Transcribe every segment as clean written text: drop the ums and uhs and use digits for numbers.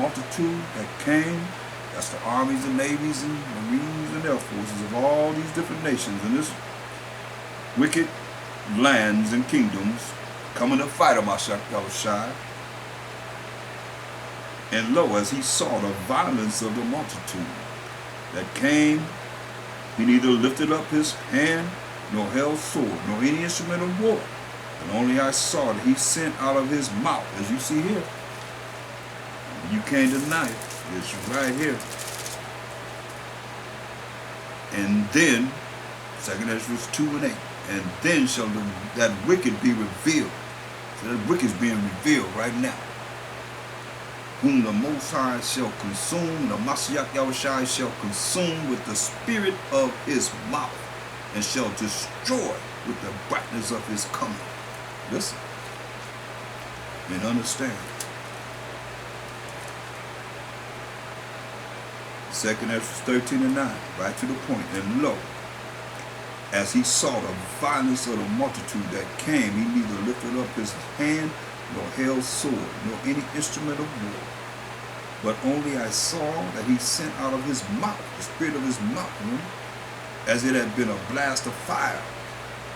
multitude that came. That's the armies and navies and marines and air forces of all these different nations in this wicked lands and kingdoms coming to fight Mashiach Yahushua. And lo, as he saw the violence of the multitude that came, he neither lifted up his hand, nor held sword, nor any instrument of war. And only I saw that he sent out of his mouth, as you see here. You can't deny it. It's right here. And then, 2 Ezra 2 and 8, and then shall that wicked be revealed. So that wicked is being revealed right now. Whom the Most High shall consume, the Mashiach Yahushua shall consume with the spirit of his mouth, and shall destroy with the brightness of his coming. Listen and understand. 2 Ezra 13 and 9, right to the point. And lo, as he saw the violence of the multitude that came, he neither lifted up his hand, nor held sword, nor any instrument of war. But only I saw that he sent out of his mouth, the spirit of his mouth, as it had been a blast of fire,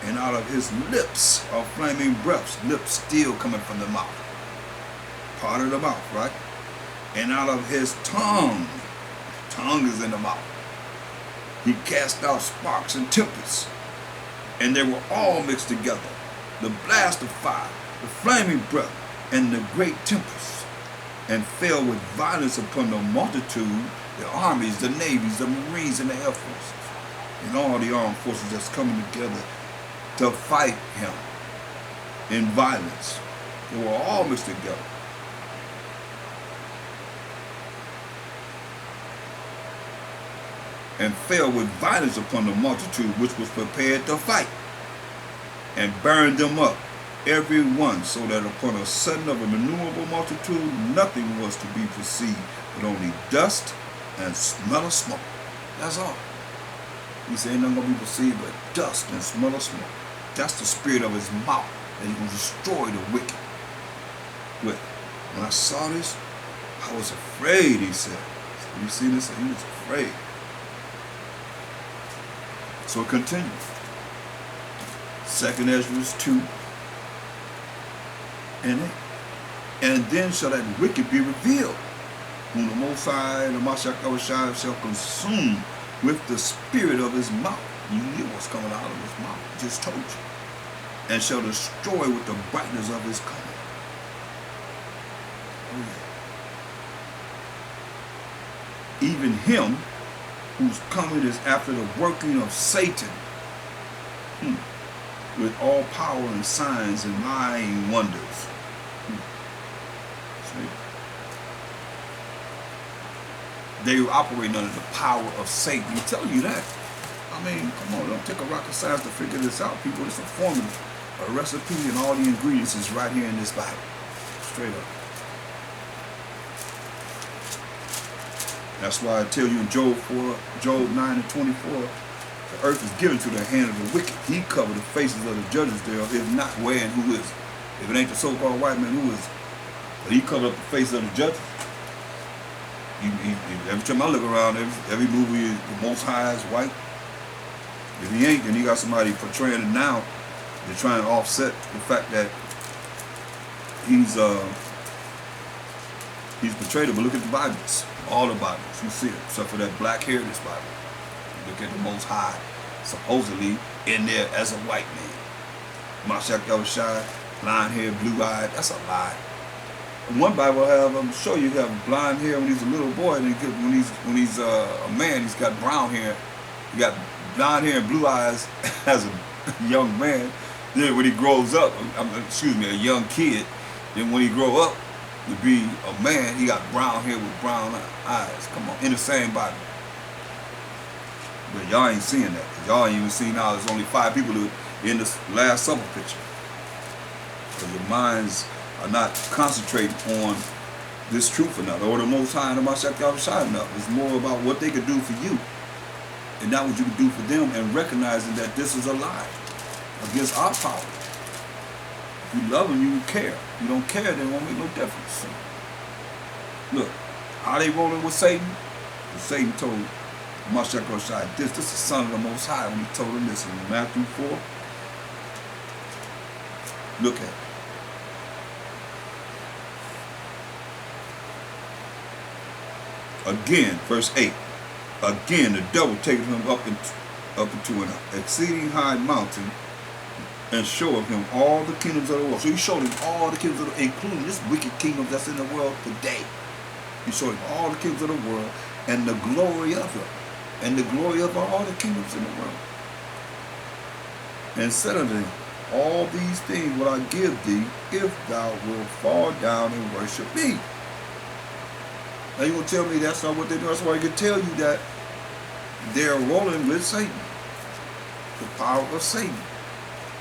and out of his lips are flaming breaths, lips still coming from the mouth, part of the mouth, right? And out of his tongue is in the mouth, he cast out sparks and tempests, and they were all mixed together, the blast of fire, the flaming breath, and the great tempest, and fell with violence upon the multitude, the armies, the navies, the marines, and the air forces, and all the armed forces that's coming together to fight him in violence. They were all mixed together. And fell with violence upon the multitude which was prepared to fight, and burned them up, every one, so that upon a sudden of a innumerable multitude nothing was to be perceived, but only dust and smell of smoke. That's all. He said ain't nothing going to be perceived but dust and smell of smoke. That's the spirit of his mouth that he will destroy the wicked with. When I saw this, I was afraid, he said. You see this? He was afraid. So it continues. 2 Ezra 2 and 8. And then shall that wicked be revealed, whom the Most High, the Mashiach Yahushua, shall consume with the spirit of his mouth. You hear what's coming out of his mouth. I just told you. And shall destroy with the brightness of his coming. Oh yeah. Even him whose coming is after the working of Satan, with all power and signs and lying wonders. They operate under the power of Satan. He tell you that. I mean, come on, don't take a rocket science to figure this out, people. It's a formula, a recipe, and all the ingredients is right here in this Bible. Straight up. That's why I tell you in Job 9 and 24, the earth is given to the hand of the wicked. He covered the faces of the judges thereof. If not, where and who is it? If it ain't the so-called white man, who is it? But he covered up the faces of the judges. Every time I look around, every movie, the Most High is white. If he ain't, then he got somebody portraying it now to try and offset the fact that he's portrayed it. But look at the Bibles, all the Bibles, you see it, except for that black hair in this Bible. You look at the Most High, supposedly in there as a white man. Mashiach Yahushua, blonde hair, blue-eyed, that's a lie. In one Bible I'm sure you have blonde hair when he's a little boy, and when he's a man, he's got brown hair. He got blonde hair and blue eyes as a young man. Then when he grows up, a young kid, then when he grow up to be a man, he got brown hair with brown eyes. Come on, in the same Bible. But y'all ain't seeing that, because y'all ain't even seen now there's only 5 people in this Last Supper picture. Because your minds are not concentrating on this truth enough, or the Most High and the Mashiach Yahushua enough. It's more about what they could do for you, and not what you can do for them, and recognizing that this is a lie against our power. If you love them, you care. If you don't care, then it won't make no difference. Look, How they rolling with Satan? And Satan told Mashiach, this is the Son of the Most High, when he told him this in Matthew 4. Look at it. Again, verse 8. Again, the devil taketh him up into an exceeding high mountain, and showeth him all the kingdoms of the world. So he showed him all the kingdoms of the world, including this wicked kingdom that's in the world today. He showed him all the kingdoms of the world and the glory of them, and the glory of all the kingdoms in the world. And said unto him, all these things will I give thee, if thou wilt fall down and worship me. Now you gonna tell me that's not what they do? That's why I can tell you that they're rolling with Satan, the power of Satan.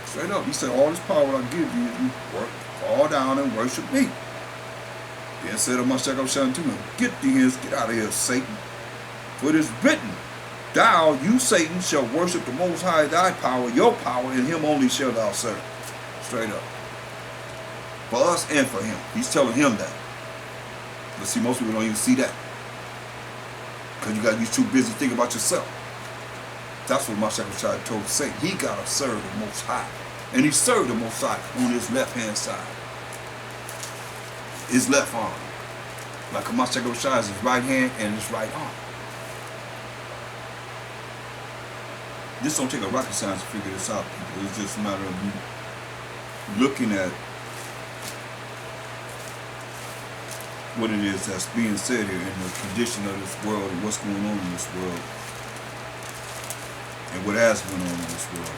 Straight up, he said, all this power will I give you if you fall down and worship me. Then said Mashiach to him, get thee hence, get out of here, Satan. For it is written, thou, you Satan, shall worship the Most High, thy power, your power, and him only shall thou serve. Straight up. For us and for him. He's telling him that. But see, most people don't even see that. Because you too busy thinking about yourself. That's what Mashiach told Satan. He got to serve the Most High. And he served the Most High on his left-hand side. His left arm. Like a Mashiach is his right hand and his right arm. This don't take a rocket science to figure this out, people. It's just a matter of you looking at what it is that's being said here in the condition of this world and what's going on in this world and what has gone on in this world.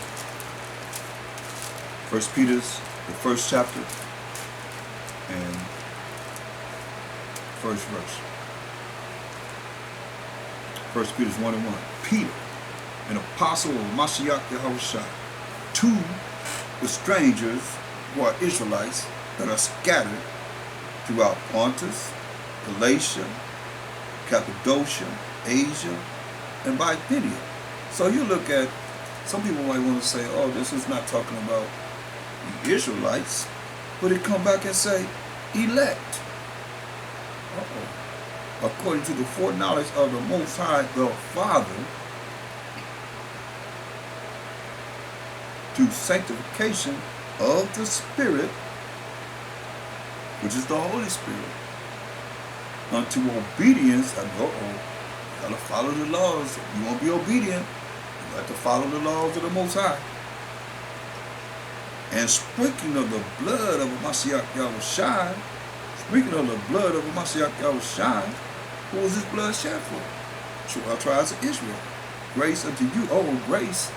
1 Peter's, the first chapter and first verse. 1 Peter's 1:1. Peter, an apostle of Mashiach Yahushua, to the strangers who are Israelites that are scattered throughout Pontus, Galatia, Cappadocia, Asia, and Bithynia. So you look at, some people might want to say, oh, this is not talking about the Israelites, but it come back and say, elect. According to the foreknowledge of the Most High, the Father, to sanctification of the Spirit, which is the Holy Spirit, unto obedience. You gotta follow the laws. If you want to be obedient, you got to follow the laws of the Most High. And sprinkling of the blood of Mashiach Yahushua, sprinkling of the blood of Mashiach Yahushua, who was his blood shed for? 12 tribes of Israel. Grace unto you, grace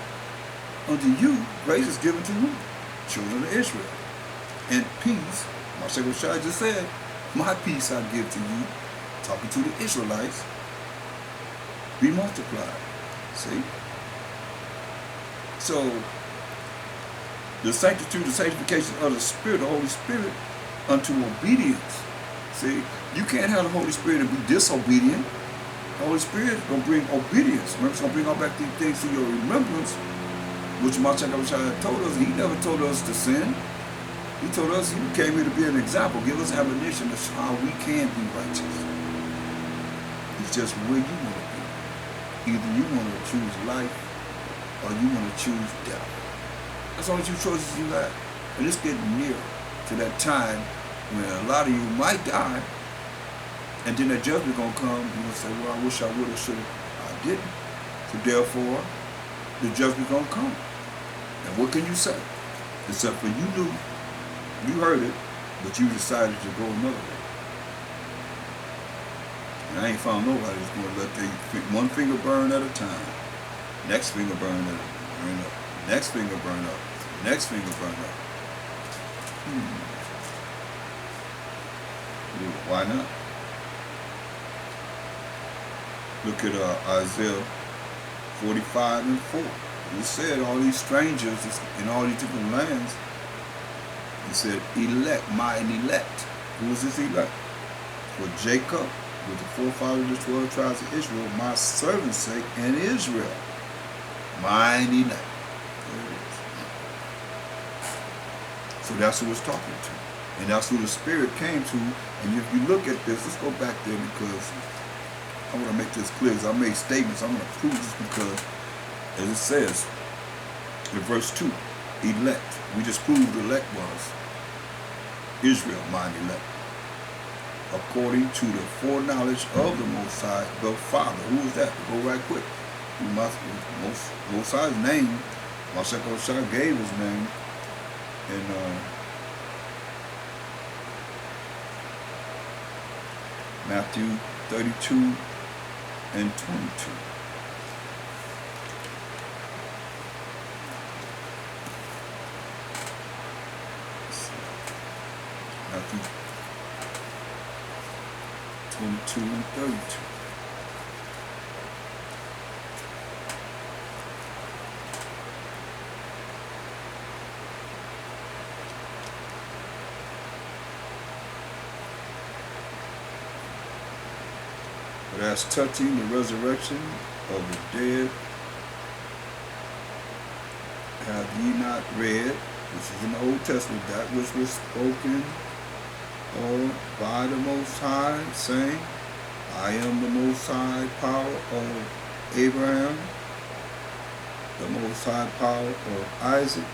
unto you, grace is given to who? Children of Israel. And peace, Mashiach just said, my peace I give to you, talking to the Israelites, be multiplied. See? So, the sanctification of the Spirit, the Holy Spirit, unto obedience. See, you can't have the Holy Spirit and be disobedient. The Holy Spirit is going to bring obedience. Remember, it's going to bring all back these things to your remembrance, which Mashiach told us. He never told us to sin. He told us he came here to be an example, give us admonition of how we can be righteous. It's just where you want to be. Either you want to choose life or you want to choose death. That's the only two choices you have. And it's getting nearer to that time when a lot of you might die, and then that judgment going to come. You're going to say, well, I wish I would have, should have. I didn't. So therefore, the judgment going to come. And what can you say? Except for you knew, you heard it, but you decided to go another way. And I ain't found nobody that's going to let their one finger burn at a time. Next finger burn up. Next finger burn up. Next finger burn up. Why not? Look at Isaiah 45 and 4. It said all these strangers in all these different lands. He said, elect, mine elect. Who is this elect? For Jacob, with the forefathers of the 12 tribes of Israel, my servant's sake, and Israel, mine elect. There it is. So that's who it's talking to. And that's who the Spirit came to. And if you look at this, let's go back there because I want to make this clear. Because I made statements. I'm going to prove this because, as it says in verse 2, elect. We just proved the elect was Israel, mine elect. According to the foreknowledge of the Most High, the Father. Who is that? Go right quick. Most High's name, Mashekah Shah gave his name in Matthew 32 and 22. Matthew 22 and 32. But as touching the resurrection of the dead, have ye not read, this is in the Old Testament, that which was spoken by the Most High, saying, I am the Most High power of Abraham, the Most High power of Isaac,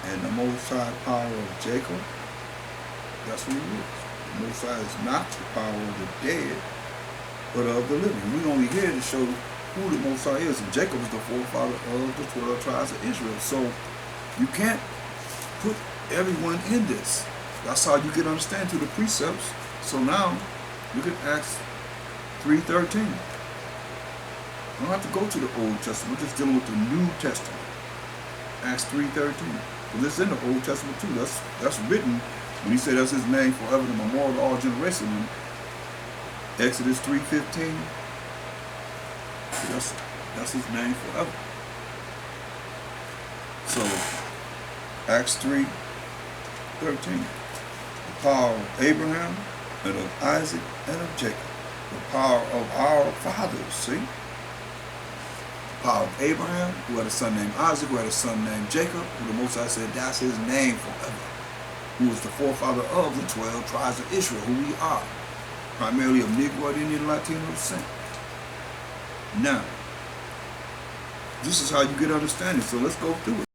and the Most High power of Jacob. That's what he is. The Most High is not the power of the dead, but of the living. We're only here to show who the Most High is. And Jacob is the forefather of the 12 tribes of Israel. So you can't put everyone in this. That's how you can understand to the precepts. So now you can Acts 3:13. You don't have to go to the Old Testament. We're just dealing with the New Testament. Acts 3:13. But it's in the Old Testament too. That's written when he said that's his name forever, the memorial to all generations. Exodus 3:15. That's his name forever. So Acts 3:13. The power of Abraham and of Isaac and of Jacob. The power of our fathers, see? The power of Abraham, who had a son named Isaac, who had a son named Jacob, who the Most High said that's his name forever. Who was the forefather of the 12 tribes of Israel, who we are. Primarily of Negro, Indian, Latino descent. Now, this is how you get understanding. So let's go through it.